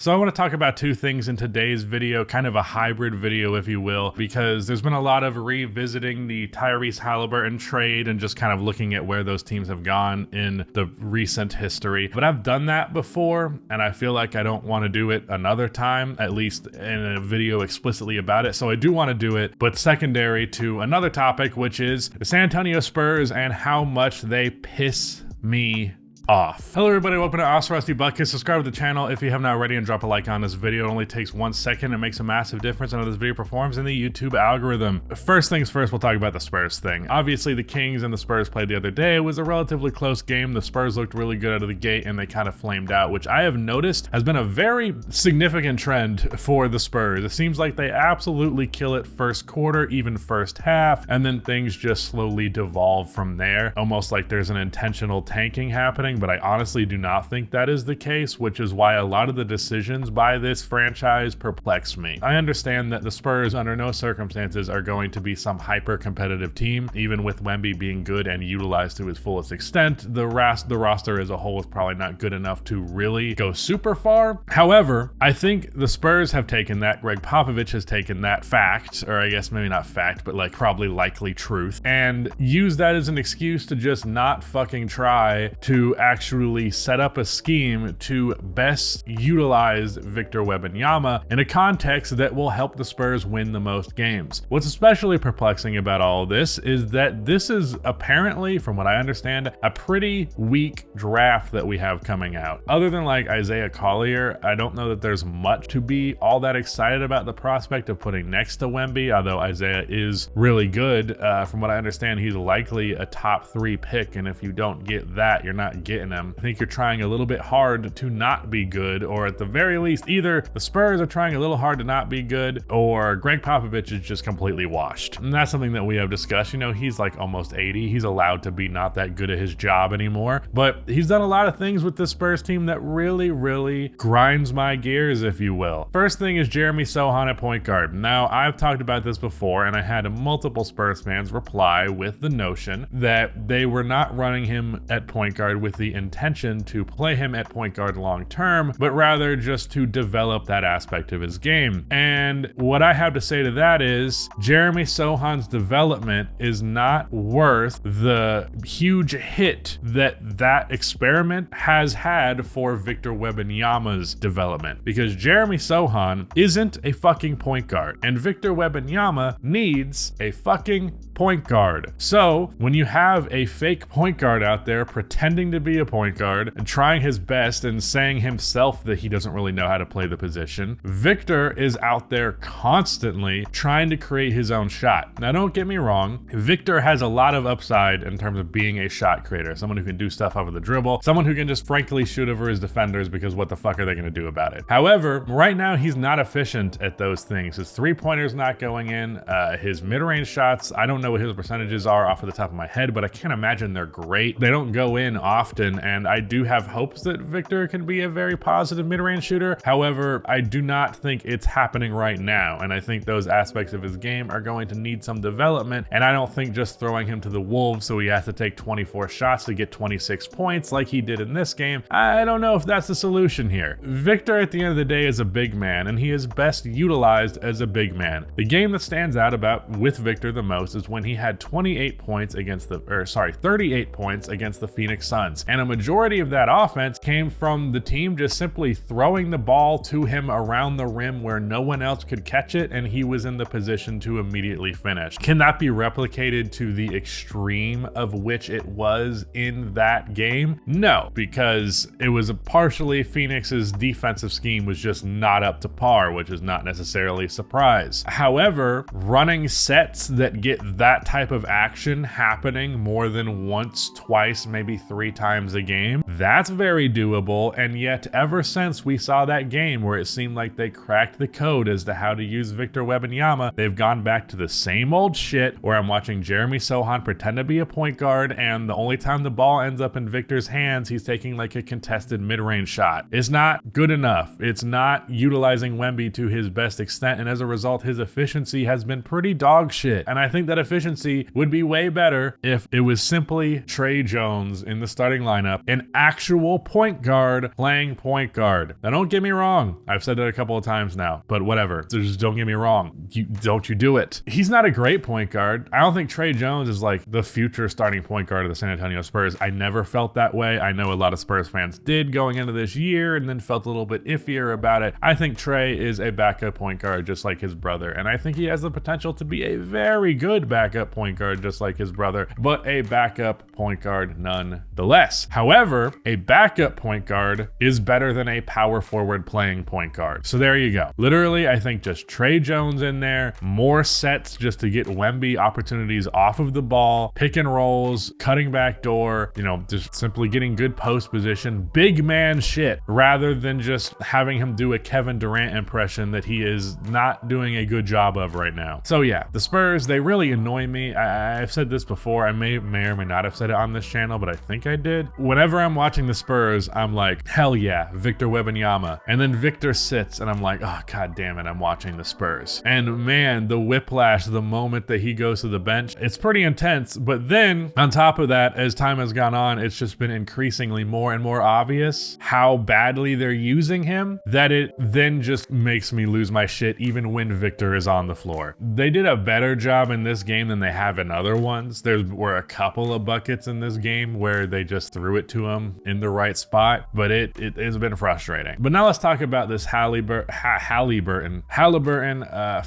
So I want to talk about two things in today's video, kind of a hybrid video, if you will, because there's been a lot of revisiting the Tyrese Halliburton trade and just kind of looking at where those teams have gone in the recent history. But I've done that before, and I feel like I don't want to do it another time, at least in a video explicitly about it. So I do want to do it, but secondary to another topic, which is the San Antonio Spurs and how much they piss me off. Hello everybody, welcome to Oscar Rusty Bucket. Subscribe to the channel if you have not already and drop a like on this video. It only takes 1 second and makes a massive difference on how this video performs in the YouTube algorithm. First things first, we'll talk about the Spurs thing. Obviously the Kings and the Spurs played the other day. It was a relatively close game. The Spurs looked really good out of the gate and they kind of flamed out, which I have noticed has been a very significant trend for the Spurs. It seems like they absolutely kill it first quarter, even first half, and then things just slowly devolve from there, almost like there's an intentional tanking happening. But I honestly do not think that is the case, which is why a lot of the decisions by this franchise perplex me. I understand that the Spurs under no circumstances are going to be some hyper competitive team, even with Wemby being good and utilized to his fullest extent. The roster as a whole is probably not good enough to really go super far. However, I think the Spurs have taken that, Greg Popovich has taken that fact, or I guess maybe not fact, but like probably likely truth, and used that as an excuse to just not fucking try to actually set up a scheme to best utilize Victor Wembanyama in a context that will help the Spurs win the most games. What's especially perplexing about all of this is that this is apparently, from what I understand, a pretty weak draft that we have coming out. Other than like Isaiah Collier, I don't know that there's much to be all that excited about the prospect of putting next to Wemby, although Isaiah is really good. From what I understand, he's likely a top 3 pick, and if you don't get that, you're not getting him. I think you're trying a little bit hard to not be good, or at the very least, either the Spurs are trying a little hard to not be good, or Greg Popovich is just completely washed. And that's something that we have discussed. You know, he's like almost 80. He's allowed to be not that good at his job anymore, but he's done a lot of things with this Spurs team that really grinds my gears, if you will. First thing is Jeremy Sohan at point guard. Now, I've talked about this before, and I had multiple Spurs fans reply with the notion that they were not running him at point guard with the intention to play him at point guard long term, but rather just to develop that aspect of his game. And what I have to say to that is Jeremy Sohan's development is not worth the huge hit that experiment has had for Victor Wembanyama's development, because Jeremy Sohan isn't a fucking point guard and Victor Wembanyama needs a fucking point guard. So when you have a fake point guard out there pretending to be a point guard and trying his best and saying himself that he doesn't really know how to play the position, Victor is out there constantly trying to create his own shot. Now, don't get me wrong, Victor has a lot of upside in terms of being a shot creator, someone who can do stuff over the dribble, someone who can just frankly shoot over his defenders, because what the fuck are they going to do about it? However, right now he's not efficient at those things. His three-pointer's not going in. His mid-range shots, I don't know what his percentages are off of the top of my head, but I can't imagine they're great. They don't go in often, and I do have hopes that Victor can be a very positive mid-range shooter. However, I do not think it's happening right now, and I think those aspects of his game are going to need some development, and I don't think just throwing him to the Wolves so he has to take 24 shots to get 26 points like he did in this game, I don't know if that's the solution here. Victor at the end of the day is a big man, and he is best utilized as a big man. The game that stands out with Victor the most is when he had 38 points against the Phoenix Suns, and a majority of that offense came from the team just simply throwing the ball to him around the rim where no one else could catch it, and he was in the position to immediately finish. Can that be replicated to the extreme of which it was in that game? No, because it was partially Phoenix's defensive scheme was just not up to par, which is not necessarily a surprise. However, running sets that get that type of action happening more than once, twice, maybe 3 times a game, that's very doable. And yet ever since we saw that game where it seemed like they cracked the code as to how to use Victor Wembanyama, they've gone back to the same old shit where I'm watching Jeremy Sohan pretend to be a point guard, and the only time the ball ends up in Victor's hands, he's taking like a contested mid-range shot. It's not good enough. It's not utilizing Wemby to his best extent, and as a result, his efficiency has been pretty dog shit. And I think that efficiency efficiency would be way better if it was simply Trey Jones in the starting lineup, an actual point guard playing point guard. Now, don't get me wrong. I've said that a couple of times now, but whatever. So just don't get me wrong. Don't you do it. He's not a great point guard. I don't think Trey Jones is like the future starting point guard of the San Antonio Spurs. I never felt that way. I know a lot of Spurs fans did going into this year and then felt a little bit iffier about it. I think Trey is a backup point guard just like his brother, and I think he has the potential to be a very good backup point guard just like his brother, but a backup point guard nonetheless. However, a backup point guard is better than a power forward playing point guard. So there you go. Literally, I think just Trey Jones in there, more sets just to get Wemby opportunities off of the ball, pick and rolls, cutting back door, just simply getting good post position, big man shit, rather than just having him do a Kevin Durant impression that he is not doing a good job of right now. So yeah, the Spurs, they really annoy me. I've said this before. I may or may not have said it on this channel, but I think I did. Whenever I'm watching the Spurs, I'm like, hell yeah, Victor Wembanyama. And then Victor sits and I'm like, oh, god damn it, I'm watching the Spurs. And man, the whiplash, the moment that he goes to the bench, it's pretty intense. But then on top of that, as time has gone on, it's just been increasingly more and more obvious how badly they're using him, that it then just makes me lose my shit even when Victor is on the floor. They did a better job in this game than they have in other ones. There were a couple of buckets in this game where they just threw it to him in the right spot, but it has been frustrating. But now let's talk about this Halliburton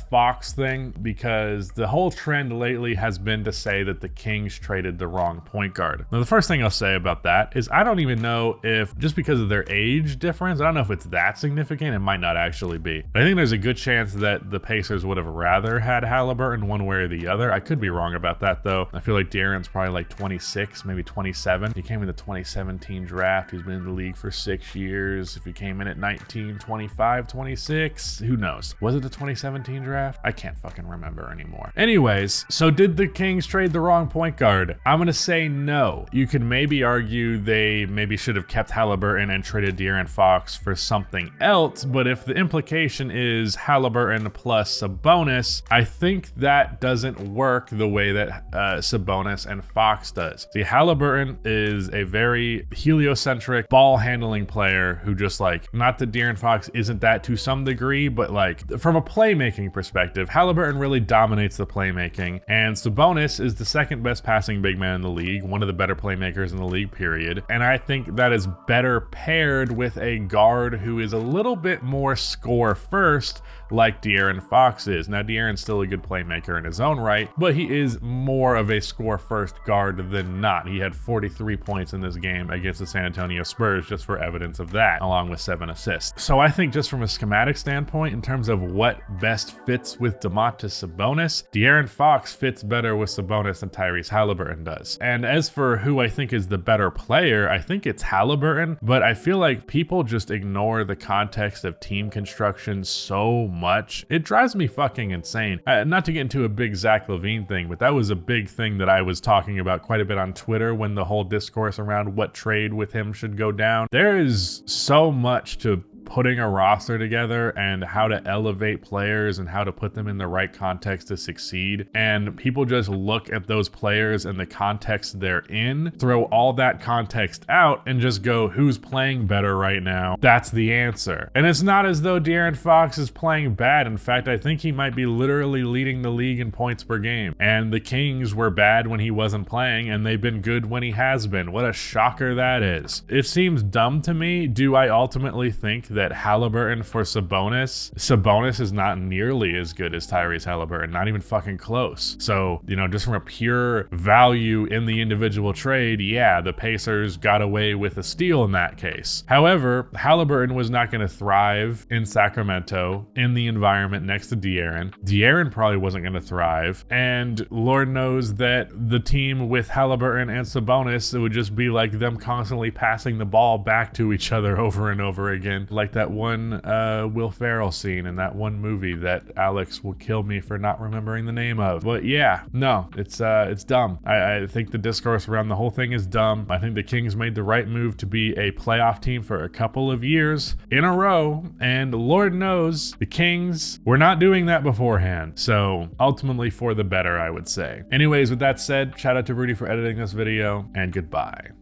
Fox thing, because the whole trend lately has been to say that the Kings traded the wrong point guard. Now, the first thing I'll say about that is I don't even know if, just because of their age difference, I don't know if it's that significant. It might not actually be. But I think there's a good chance that the Pacers would have rather had Halliburton one way or the other. I could be wrong about that though. I feel like De'Aaron's probably like 26, maybe 27. He came in the 2017 draft. He's been in the league for 6 years. If he came in at 19, 25, 26, who knows? Was it the 2017 draft? I can't fucking remember anymore. Anyways, so did the Kings trade the wrong point guard? I'm gonna say no. You could maybe argue they maybe should have kept Halliburton and traded De'Aaron Fox for something else, but if the implication is Halliburton plus Sabonis, I think that doesn't work the way that Sabonis and Fox does. See, Halliburton is a very heliocentric ball handling player who just like, not that De'Aaron Fox isn't that to some degree, but like from a playmaking perspective, Halliburton really dominates the playmaking, and Sabonis is the second best passing big man in the league, one of the better playmakers in the league, period. And I think that is better paired with a guard who is a little bit more score first, like De'Aaron Fox is. Now, De'Aaron's still a good playmaker in his own right, but he is more of a score first guard than not. He had 43 points in this game against the San Antonio Spurs, just for evidence of that, along with 7 assists. So I think just from a schematic standpoint, in terms of what best fits with Domantas Sabonis, De'Aaron Fox fits better with Sabonis than Tyrese Halliburton does. And as for who I think is the better player, I think it's Halliburton, but I feel like people just ignore the context of team construction so much. It drives me fucking insane. Not to get into a big Zach LaVine thing, but that was a big thing that I was talking about quite a bit on Twitter when the whole discourse around what trade with him should go down. There is so much to putting a roster together and how to elevate players and how to put them in the right context to succeed. And people just look at those players and the context they're in, throw all that context out, and just go, who's playing better right now? That's the answer. And it's not as though De'Aaron Fox is playing bad. In fact, I think he might be literally leading the league in points per game. And the Kings were bad when he wasn't playing, and they've been good when he has been. What a shocker that is. It seems dumb to me. Do I ultimately think that Halliburton for Sabonis is not nearly as good as Tyrese Halliburton, not even fucking close. So, just from a pure value in the individual trade, yeah, the Pacers got away with a steal in that case. However, Halliburton was not going to thrive in Sacramento in the environment next to De'Aaron. De'Aaron probably wasn't going to thrive, and Lord knows that the team with Halliburton and Sabonis, it would just be like them constantly passing the ball back to each other over and over again, like like that one Will Ferrell scene in that one movie that Alex will kill me for not remembering the name of. But yeah, no, it's dumb. I think the discourse around the whole thing is dumb. I think the Kings made the right move to be a playoff team for a couple of years in a row, and Lord knows the Kings were not doing that beforehand. So ultimately for the better, I would say. Anyways, with that said, shout out to Rudy for editing this video, and goodbye.